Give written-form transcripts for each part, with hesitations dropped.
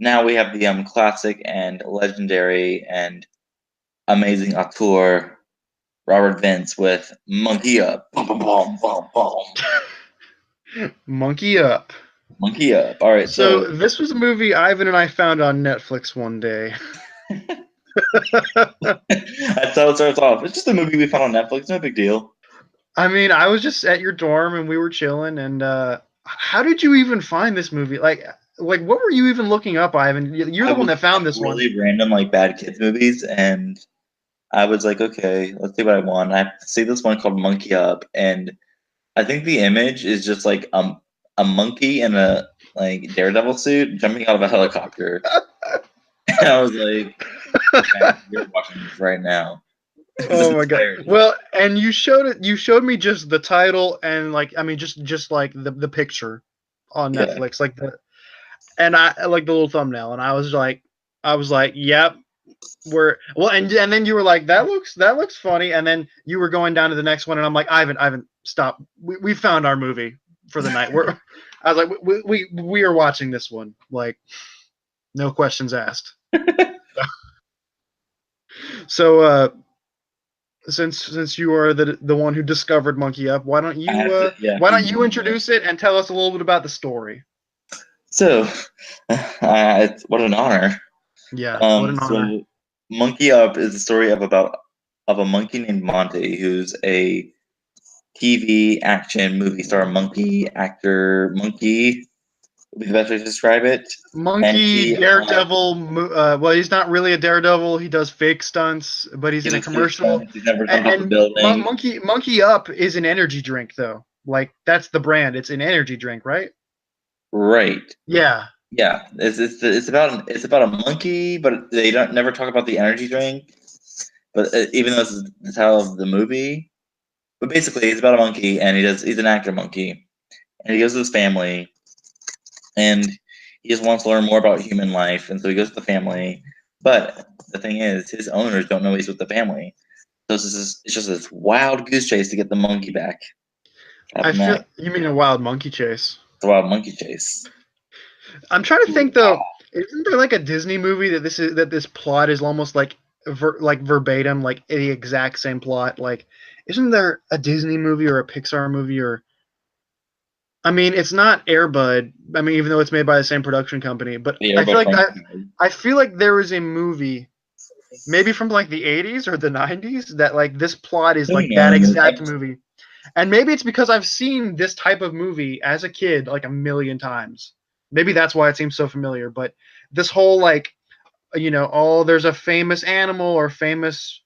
now we have the classic and legendary and amazing auteur Robert Vince with Monkey Up. Boom, boom, boom, boom, boom. Monkey Up. Monkey Up. All right, So this was a movie Ivan and I found on Netflix one day. that's how it starts off. It's just a movie we found on Netflix. No big deal. I mean, I was just at your dorm and we were chilling. And how did you even find this movie? Like, what were you even looking up, Ivan? You're the one that found this one. Really random, like bad kids movies, and I was like, okay, let's see what I want. I see this one called Monkey Up, and I think the image is just like a monkey in a like Daredevil suit jumping out of a helicopter. And I was like, okay, you're watching this right now. Oh my god! Well, and you showed it. You showed me just the title and like, I mean, just like the picture on Netflix, like and I like the little thumbnail, and I was like, yep, and then you were like, that looks funny, and then you were going down to the next one, and I'm like, Ivan, stop. We found our movie for the night. I was like, we are watching this one, like, no questions asked. So since you are the one who discovered Monkey Up, why don't you introduce it and tell us a little bit about the story? So, what an honor. Yeah, what an honor. So Monkey Up is the story of a monkey named Monty, who's a TV action movie star, monkey actor, monkey would be the best way to describe it. Monkey daredevil. Well, he's not really a daredevil. He does fake stunts, but he's in a commercial. He's never jumped off a building. Monkey Up is an energy drink, though. Like, that's the brand. It's an energy drink, right? Right. Yeah. Yeah. It's about a monkey, but they don't never talk about the energy drink. But even though this is the title of the movie, but basically it's about a monkey, and he's an actor monkey, and he goes to his family, and he just wants to learn more about human life, and so he goes to the family. But the thing is, his owners don't know he's with the family, so it's just this wild goose chase to get the monkey back. You mean a wild monkey chase? It's a wild monkey chase. I'm trying to think though. Isn't there like a Disney movie that this plot is almost like verbatim, like the exact same plot? Like, isn't there a Disney movie or a Pixar movie or? I mean, it's not Air Bud. I mean, even though it's made by the same production company, but I feel like there was a movie, maybe from like the 80s or the 90s, that like this plot is like that exact movie. And maybe it's because I've seen this type of movie as a kid like a million times. Maybe that's why it seems so familiar. But this whole like, there's a famous animal or famous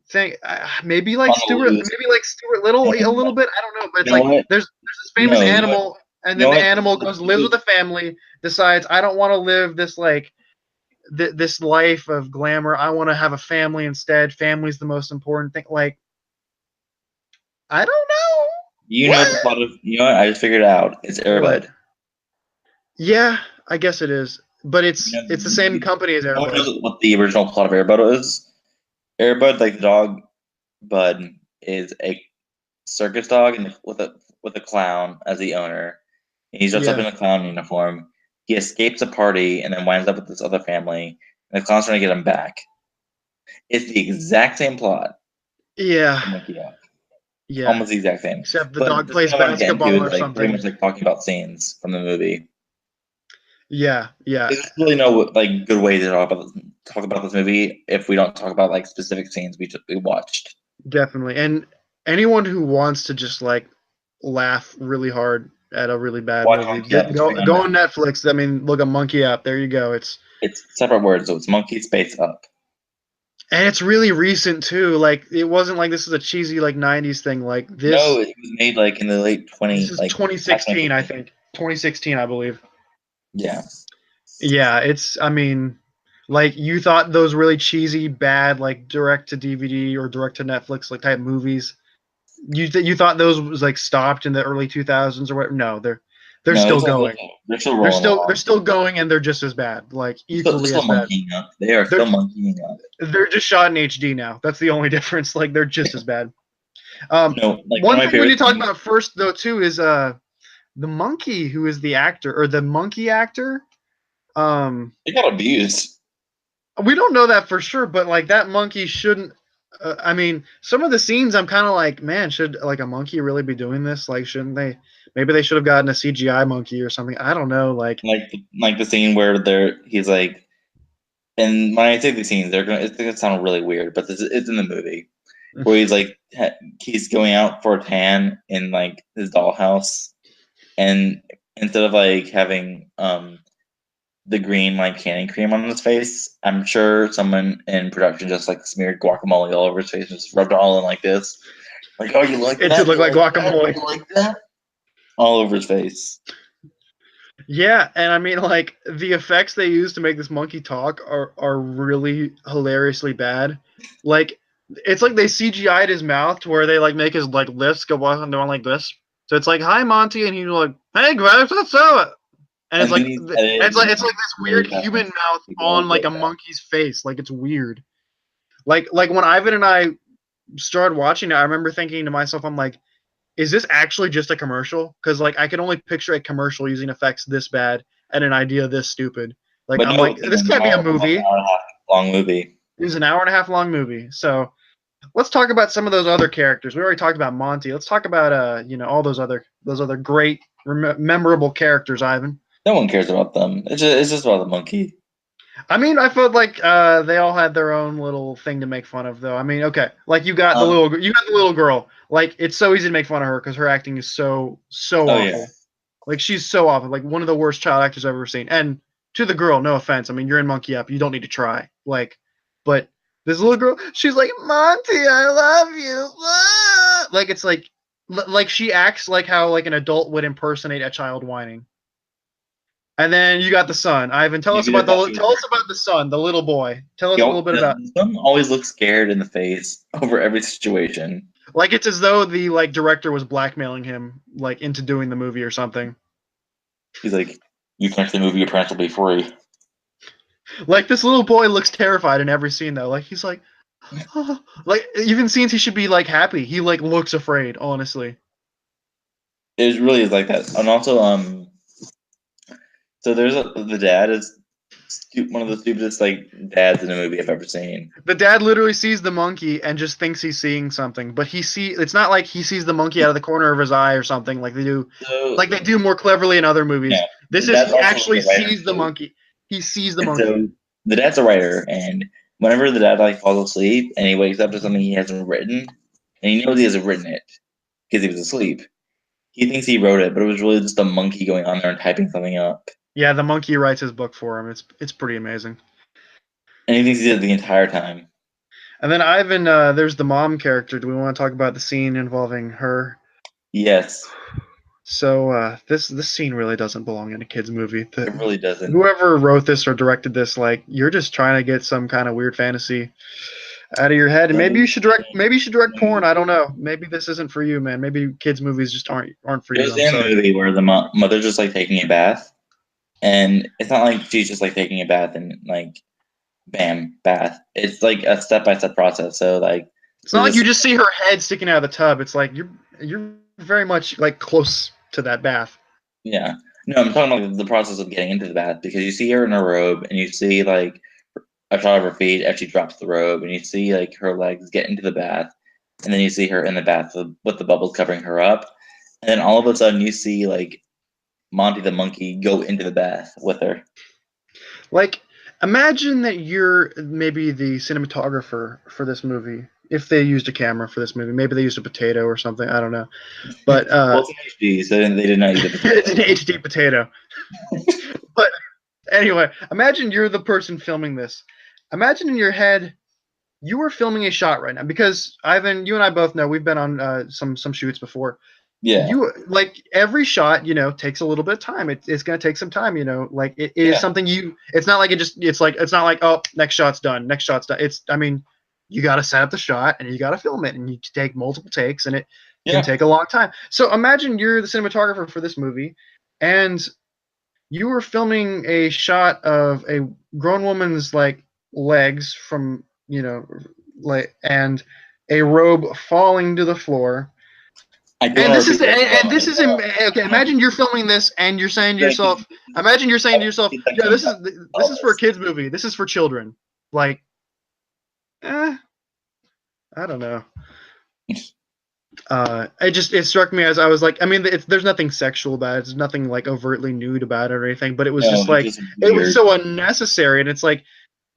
thing. Maybe like Stuart Little a little bit. I don't know, but it's like there's this famous animal, and then the animal lives with a family, decides I don't want to live this like this life of glamour. I want to have a family instead. Family's the most important thing. Like, I don't know. You know the plot of I just figured it out. It's Air Bud. Yeah, I guess it is. But it's the same company as Air Bud. Knows what the original plot of Air Bud is? Air Bud, like the dog Bud, is a circus dog with a clown as the owner. And he's dressed up in a clown uniform. He escapes a party and then winds up with this other family. And the clown's trying to get him back. It's the exact same plot. Yeah. Yeah. Almost the exact same. Except the dog plays basketball or something. Pretty much like talking about scenes from the movie. Yeah. There's really no like good way to talk about this movie if we don't talk about like specific scenes we watched. Definitely. And anyone who wants to just like laugh really hard at a really bad movie, go on Netflix. I mean, look at Monkey Up. There you go. It's separate words, so it's Monkey Space Up. And it's really recent too. Like, it wasn't like this is a cheesy like 90s thing. Like this. No, it was made like in the late 20s. This is like 2016, I think. 2016, I believe. Yeah. Yeah, I mean, like, you thought those really cheesy, bad, like direct to DVD or direct to Netflix like type movies. You thought those was like stopped in the early 2000s or what? No, they're still going. They're still going, and they're just as bad. Like, equally as bad. They are still monkeying up. They're just shot in HD now. That's the only difference. Like, they're just as bad. One thing we need to talk about first, though, too, is the monkey who is the actor, or the monkey actor. He got abused. We don't know that for sure, but like that monkey shouldn't. I mean, some of the scenes I'm kind of like, man, should like a monkey really be doing this? Like, shouldn't they? Maybe they should have gotten a CGI monkey or something. I don't know. Like, Like the scene where he's like, and when I say the scenes, it's gonna sound really weird, but it's in the movie where he's like he's going out for a tan in like his dollhouse, and instead of like having the green like canning cream on his face, I'm sure someone in production just like smeared guacamole all over his face and just rubbed it all in like this. Like, oh, you like it that? did look You like like that? guacamole. You like that? All over his face. Yeah, and I mean, like the effects they use to make this monkey talk are really hilariously bad. Like, it's like they CGI'd his mouth to where they like make his like lips go on down like this. So it's like, "Hi, Monty," and he's like, "Hey, Graves, what's up?" And it's And like then he's edited it's like this really weird fast. human mouth People on like get a that. monkey's face. Like it's weird. Like when Ivan and I started watching it, I remember thinking to myself, I'm like, is this actually just a commercial? Because like I can only picture a commercial using effects this bad and an idea this stupid. Like But I'm no, like, it's like this can't be a almost an movie. hour and a half long movie. It was an hour and a half long movie. So let's talk about some of those other characters. We already talked about Monty. Let's talk about all those other great memorable characters, Ivan. No one cares about them. It's just about the monkey. I mean, I felt like they all had their own little thing to make fun of, though. I mean, okay, like you got the little girl. Like it's so easy to make fun of her because her acting is so Oh awful. yeah. Like she's so awful. Like one of the worst child actors I've ever seen. And to the girl, no offense. I mean, you're in Monkey Up. You don't need to try. Like, but this little girl, she's like, Monty, I love you. Ah! Like it's like she acts like how like an adult would impersonate a child whining. And then you got the son. Ivan, tell us about the son, the little boy. Tell us a little bit about. Some always look scared in the face over every situation. Like it's as though the like director was blackmailing him like into doing the movie or something. He's like, "You finish the movie, your parents will be free." Like this little boy looks terrified in every scene though. Like he's like, oh. Like even scenes he should be like happy. He like looks afraid. Honestly. It really is like that, and also so the dad is one of the stupidest like dads in a movie I've ever seen. The dad literally sees the monkey and just thinks he's seeing something, but it's not like he sees the monkey out of the corner of his eye or something like they do more cleverly in other movies. Yeah, This is he actually sees the monkey. He sees the monkey. So the dad's a writer, and whenever the dad like falls asleep and he wakes up to something he hasn't written, and he knows he hasn't written it because he was asleep, he thinks he wrote it, but it was really just a monkey going on there and typing something up. Yeah, the monkey writes his book for him. It's pretty amazing. And he thinks he did it the entire time. And then Ivan, there's the mom character. Do we want to talk about the scene involving her? Yes. So this scene really doesn't belong in a kids movie. It really doesn't. Whoever wrote this or directed this, like you're just trying to get some kind of weird fantasy out of your head, and maybe you should direct porn. I don't know. Maybe this isn't for you, man. Maybe kids movies just aren't for you. There's a movie where the mother's just like taking a bath, and it's not like she's just like taking a bath and like bam, bath. It's like a step-by-step process. So like it's not like you just see her head sticking out of the tub. It's like you're very much like close to that bath. Yeah. No, I'm talking about the process of getting into the bath, because you see her in her robe and you see like a shot of her feet as she drops the robe, and you see like her legs get into the bath, and then you see her in the bath with the bubbles covering her up, and then all of a sudden you see like Monty the monkey go into the bath with her. Like, imagine that you're maybe the cinematographer for this movie. If they used a camera for this movie, maybe they used a potato or something. I don't know. But well, it's an HD, so they did not use a potato. It's an HD potato. But anyway, imagine you're the person filming this. Imagine in your head, you were filming a shot right now, because Ivan, you and I both know we've been on some shoots before. Yeah. You like every shot, takes a little bit of time. It's gonna take some time, like it is something it's not like it's not like, oh, next shot's done. You got to set up the shot and you got to film it, and you take multiple takes, and it can take a long time. So imagine you're the cinematographer for this movie, and you were filming a shot of a grown woman's like legs from, like, and a robe falling to the floor. I do And want this to is repeat that. and this is okay. Imagine you're filming this and you're saying to yourself, imagine you're saying to yourself, yeah, this is for a kids movie. This is for children. Like, I don't know. It struck me as I was like, I mean, there's nothing sexual about it. It's nothing like overtly nude about it or anything. But it was No, just it's like just it was weird. so unnecessary, and it's like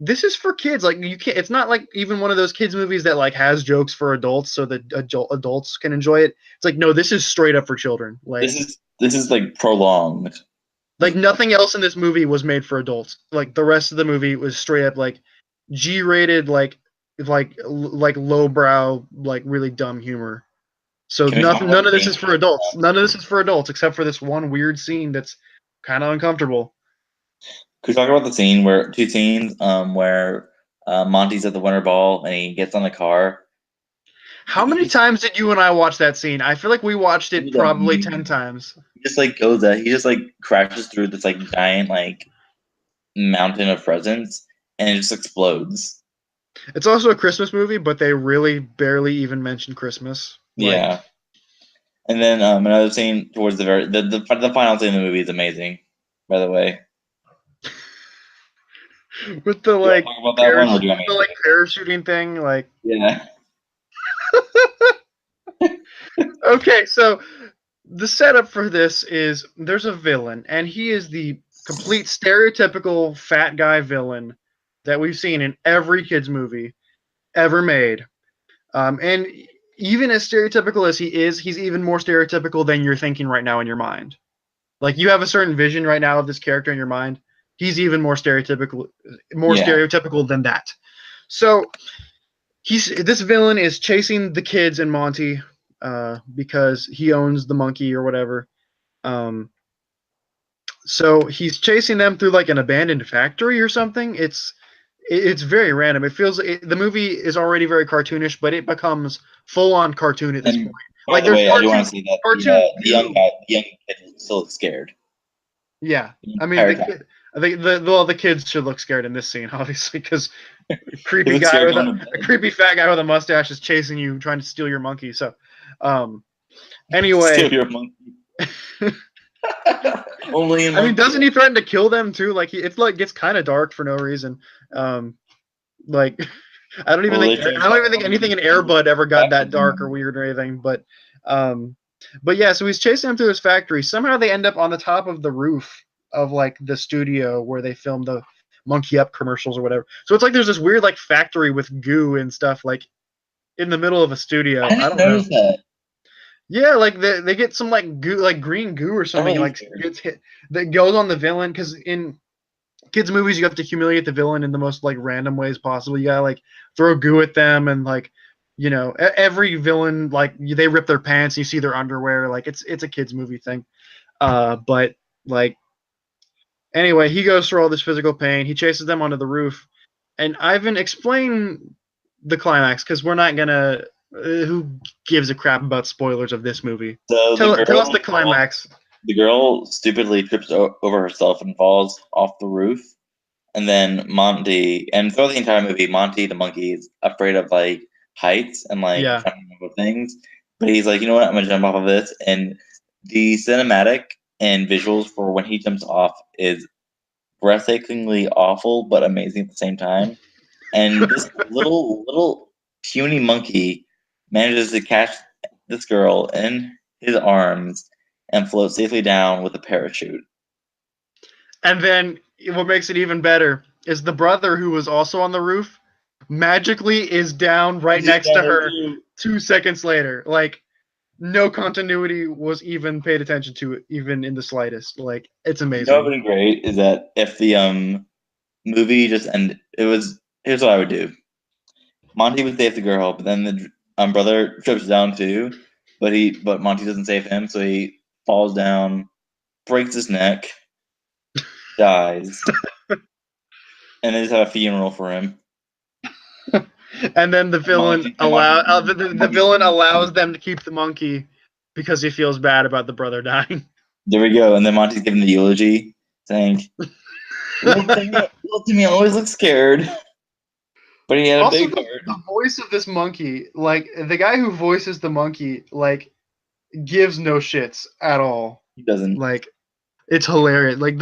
this is for kids. Like you can't. It's not like even one of those kids movies that like has jokes for adults so that adults can enjoy it. It's like no, this is straight up for children. This is like prolonged. Like nothing else in this movie was made for adults. Like the rest of the movie was straight up like G-rated, like lowbrow, like really dumb humor. So Can we talk about none of the this scene? is for adults. None of this is for adults except for this one weird scene that's kind of uncomfortable. Could we talk about the scene where two scenes where Monty's at the winter ball and he gets on the car. How many times did you and I watch that scene? I feel like we watched it probably 10 times. He just like goes there. He just like crashes through this like giant like mountain of presents and it just explodes. It's also a Christmas movie, but they really barely even mention Christmas. Yeah. And then another scene towards the very the final scene of the movie is amazing, by the way. With the like talk about that one, or do you want me to? parachuting thing, like Yeah. Okay, so the setup for this is there's a villain, and he is the complete stereotypical fat guy villain that we've seen in every kids movie ever made. And even as stereotypical as he is, he's even more stereotypical than you're thinking right now in your mind. Like you have a certain vision right now of this character in your mind. He's even more stereotypical than that. So this villain is chasing the kids and Monty because he owns the monkey or whatever. So he's chasing them through like an abandoned factory or something. It's very random. It feels the movie is already very cartoonish, but it becomes full on cartoon at this point. By the way, I do want to see that the young kid still looks scared. Yeah, I mean, I think the kids should look scared in this scene, obviously, because a creepy fat guy with a mustache is chasing you, trying to steal your monkey. So, anyway, steal your monkey. Only I mean, doesn't he threaten to kill them too? Like it's like gets kind of dark for no reason. Like I don't even think anything in Air Bud ever got that dark or weird or anything. But yeah, so he's chasing them through his factory. Somehow they end up on the top of the roof of like the studio where they filmed the Monkey Up commercials or whatever. So it's like there's this weird like factory with goo and stuff like in the middle of a studio. I don't know. That. Yeah, like they get some like goo, like green goo or something, like gets hit that goes on the villain. Because in kids' movies, you have to humiliate the villain in the most like random ways possible. You gotta like throw goo at them, and like every villain like they rip their pants, and you see their underwear. Like it's a kids' movie thing. But like anyway, he goes through all this physical pain. He chases them onto the roof, and Ivan, explain the climax because we're not gonna. Who gives a crap about spoilers of this movie? So tell us the climax. The girl stupidly trips over herself and falls off the roof. And then Monty, and throughout the entire movie, Monty the monkey is afraid of like heights and like jumping over things. But he's like, you know what? I'm going to jump off of this. And the cinematic and visuals for when he jumps off is breathtakingly awful, but amazing at the same time. And this little puny monkey manages to catch this girl in his arms and float safely down with a parachute. And then what makes it even better is the brother who was also on the roof magically is down right next to her 2 seconds later. Like no continuity was even paid attention to it, even in the slightest. Like it's amazing. What would be great is that if the movie just ended, here's what I would do. Monty would save the girl, but then the brother trips down too, but Monty doesn't save him, so he falls down, breaks his neck, dies, and they just have a funeral for him. And then the villain allows them to keep the monkey because he feels bad about the brother dying. There we go. And then Monty's giving the eulogy, saying, "Little Timmy always looks scared." But he had a big heart. The voice of this monkey, like the guy who voices the monkey, like gives no shits at all. He doesn't. Like, it's hilarious. Like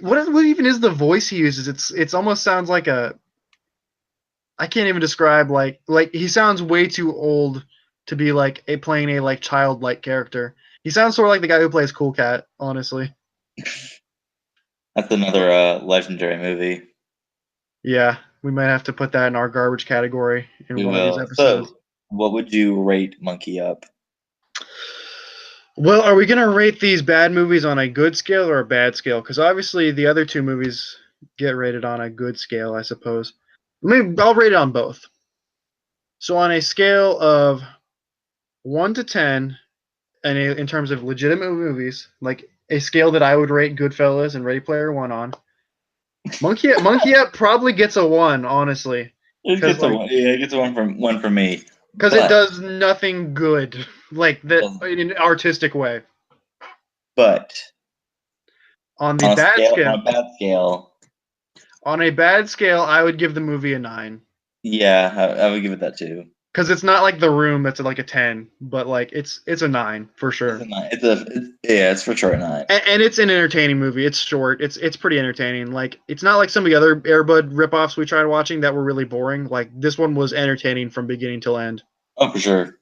what even is the voice he uses? It's almost sounds like I can't even describe like he sounds way too old to be like playing a like childlike character. He sounds sort of like the guy who plays Cool Cat, honestly. That's another legendary movie. Yeah, we might have to put that in our garbage category in We one of these will. episodes. So, what would you rate Monkey Up? Well, are we gonna rate these bad movies on a good scale or a bad scale? Because obviously the other two movies get rated on a good scale, I suppose. I'll rate it on both. So on a scale of 1 to 10, and in terms of legitimate movies, like a scale that I would rate Goodfellas and Ready Player One on, Monkey Up probably gets a 1, honestly. It gets a one. Yeah, it gets a one from me. Because it does nothing good, like that in an artistic way. But on the bad scale, on a bad scale, I would give the movie a 9. Yeah, I would give it that too. Because it's not like The Room that's like a 10, but like it's a 9 for sure. It's a 9. It's for sure a 9. And it's an entertaining movie. It's short. It's pretty entertaining. Like it's not like some of the other Air Bud ripoffs we tried watching that were really boring. Like this one was entertaining from beginning till end. Oh, for sure.